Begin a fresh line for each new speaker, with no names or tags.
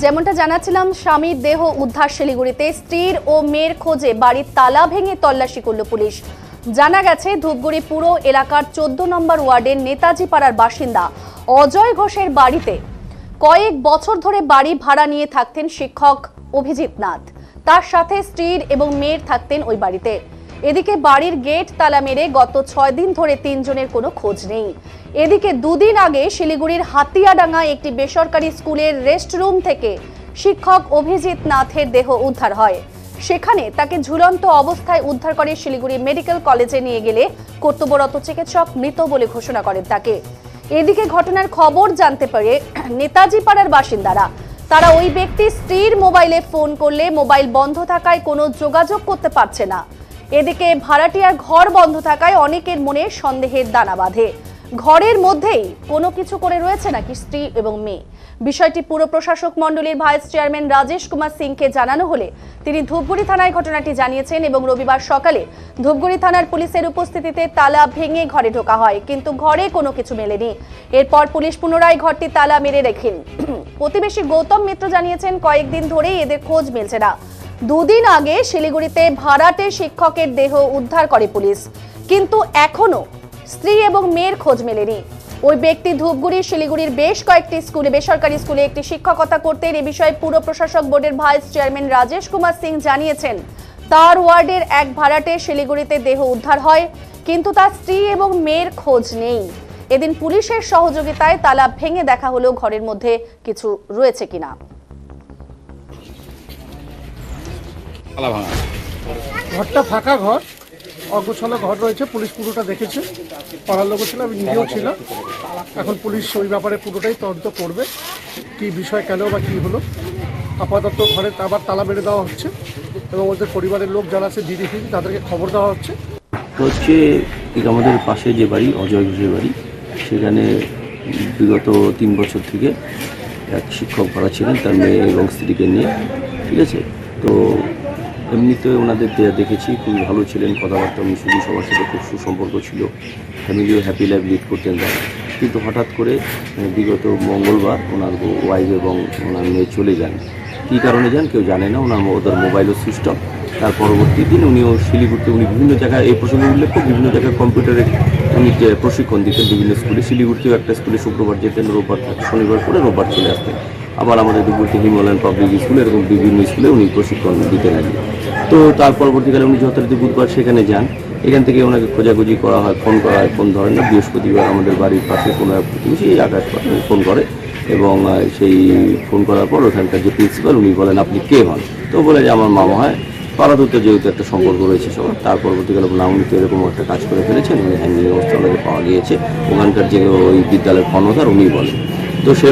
যেমনটা জানাচ্ছিলাম, স্বামীর দেহ উদ্ধার শিলিগুড়িতে। স্ত্রীর ও মেয়ের খোঁজে বাড়ির তালা ভেঙে তল্লাশি করল পুলিশ। জানা গেছে, ধূপগুড়ি পুরো এলাকার 14 নম্বর ওয়ার্ডের নেতাজি পাড়ার বাসিন্দা অজয় ঘোষের বাড়িতে কয়েক বছর ধরে বাড়ি ভাড়া নিয়ে থাকতেন শিক্ষক অভিজিৎ নাথ। তার সাথে স্ত্রীর এবং মেয়ের থাকতেন ওই বাড়িতে। এদিকে বাড়ির গেট তালা মেরে গত 6 দিন ধরে 3 জনের কোনো খোঁজ নেই। এদিকে 2 দিন আগে শিলিগুড়ির হাতিয়াডাঙ্গায় একটি বেসরকারি স্কুলের রেস্টরুম থেকে শিক্ষক অভিজিৎ নাথের দেহ উদ্ধার হয়। সেখানে তাকে ঝুলন্ত অবস্থায় উদ্ধার করে শিলিগুড়ি মেডিকেল কলেজে নিয়ে গেলে কর্তব্যরত চিকিৎসক মৃত বলে ঘোষণা করেন তাকে। এদিকে ঘটনার খবর জানতে পেরে নেতাজি পাড়ার বাসিন্দারা তারা ওই ব্যক্তির স্ত্রীর মোবাইলে ফোন করলে মোবাইল বন্ধ থাকায় কোনো যোগাযোগ করতে পারছে না। এদিকে ভাড়াটিয়ার ঘর বন্ধ থাকায় অনেকের মনে সন্দেহের দানা বাঁধে। ঘরের মধ্যেই কোনো কিছু করে রয়েছে নাকি স্ত্রী এবং মেয়ে। বিষয়টি পুর প্রশাসক মণ্ডলীর ভাইস চেয়ারম্যান রাজেশ কুমার সিংকে জানানো হলে তিনি ধূপগুড়ি থানায় ঘটনাটি জানিয়েছেন এবং রবিবার সকালে ধূপগুড়ি থানার পুলিশের উপস্থিতিতে তালা ভেঙে ঘরে ঢোকা হয়, কিন্তু ঘরে কোনো কিছু মেলেনি। এরপর পুলিশ পুনরায় ঘরটি তালা মেরে রেখেন। প্রতিবেশী গৌতম মিত্র জানিয়েছেন, কয়েকদিন ধরেই এদের খোঁজ মিলছে না। 2 দিন আগে শিলিগুড়িতে ভাড়াটে শিক্ষকের দেহ উদ্ধার করে পুলিশ, কিন্তু এখনো স্ত্রী এবং মেয়ের খোঁজ মেলেনি। ওই ব্যক্তি ধূপগুড়ি শিলিগুড়ির বেশ কয়েকটি স্কুলে বেসরকারি স্কুলে একটি শিক্ষকতা করতেন। এ বিষয়ে পুর প্রশাসক বোর্ডের ভাইস চেয়ারম্যান রাজেশ কুমার সিং জানিয়েছেন, তার ওয়ার্ডের এক ভাড়াটে শিলিগুড়িতে দেহ উদ্ধার হয়, কিন্তু তার স্ত্রী এবং মেয়ের খোঁজ নেই। এদিন পুলিশের সহযোগিতায় তালা ভেঙে দেখা হলো ঘরের মধ্যে কিছু রয়েছে কিনা।
ঘরটা ফাঁকা ঘর, অগোছালো ঘর রয়েছে। পুলিশ পুরোটা দেখেছে, পাড়ার লোক ছিল, আমি নিজেও ছিলাম। এখন পুলিশ ওই ব্যাপারে পুরোটাই তদন্ত করবে, কি বিষয় কেন বা কী হলো। আপাতত ঘরে আবার তালা মেরে দেওয়া হচ্ছে এবং ওদের পরিবারের লোক যারা আছে দিদি ফিদি তাদেরকে খবর দেওয়া হচ্ছে।
হচ্ছে আমাদের পাশে যে বাড়ি অজয় ঘোষের বাড়ি, সেখানে বিগত 3 বছর থেকে এক শিক্ষক ভাড়া ছিলেন তার মেয়ে এবং স্ত্রীকে নিয়ে। ঠিক আছে, তো এমনিতে ওনাদের দেখেছি খুবই ভালো ছিলেন, কথাবার্তা মিশুলি, সবার সাথে খুব সুসম্পর্ক ছিল, ফ্যামিলিও হ্যাপি লাইফ লিড করতেন তারা। কিন্তু হঠাৎ করে বিগত মঙ্গলবার ওনার ওয়াইফ এবং ওনার মেয়ে চলে যান। কী কারণে যান কেউ জানে না, ওদের মোবাইলও সুইচ অফ। তার পরবর্তী দিন উনিও শিলিগুড়িতে বিভিন্ন জায়গায়, এই প্রসঙ্গে উল্লেখ্য, বিভিন্ন জায়গায় কম্পিউটারে উনি প্রশিক্ষণ দিতেন বিভিন্ন স্কুলে। শিলিগুড়িতেও একটা স্কুলে শুক্রবার যেতেন, রোববার শনিবার করে রোববার চলে আসতেন। আবার আমাদের ধূপগুড়িতে হিমালয়ান পাবলিক স্কুল, এরকম বিভিন্ন স্কুলে উনি প্রশিক্ষণ দিতেন আর কি। তো তার পরবর্তীকালে উনি যথারীতি বুধবার সেখানে যান। এখান থেকে ওনাকে খোঁজাখুঁজি করা হয়, ফোন করা হয়, ফোন ধরেন না। বৃহস্পতিবার আমাদের বাড়ির পাশে কোনো এক প্রতিবেশী আকাশ ফোন করে এবং সেই ফোন করার পর ওখানকার যে প্রিন্সিপাল উনি বলেন, আপনি কে হন? তো বলে যে আমার মামা হয়। পাড়াদুতে যেহেতু একটা সম্পর্ক রয়েছে সবার, তার পরবর্তীকালে না উনি তো এরকম একটা কাজ করে ফেলেছেন, উনি হ্যান্ডিং অবস্থা ওনাকে পাওয়া গিয়েছে। ওখানকার যে ওই বিদ্যালয়ের কর্ণধার উনি বলেন। তো সে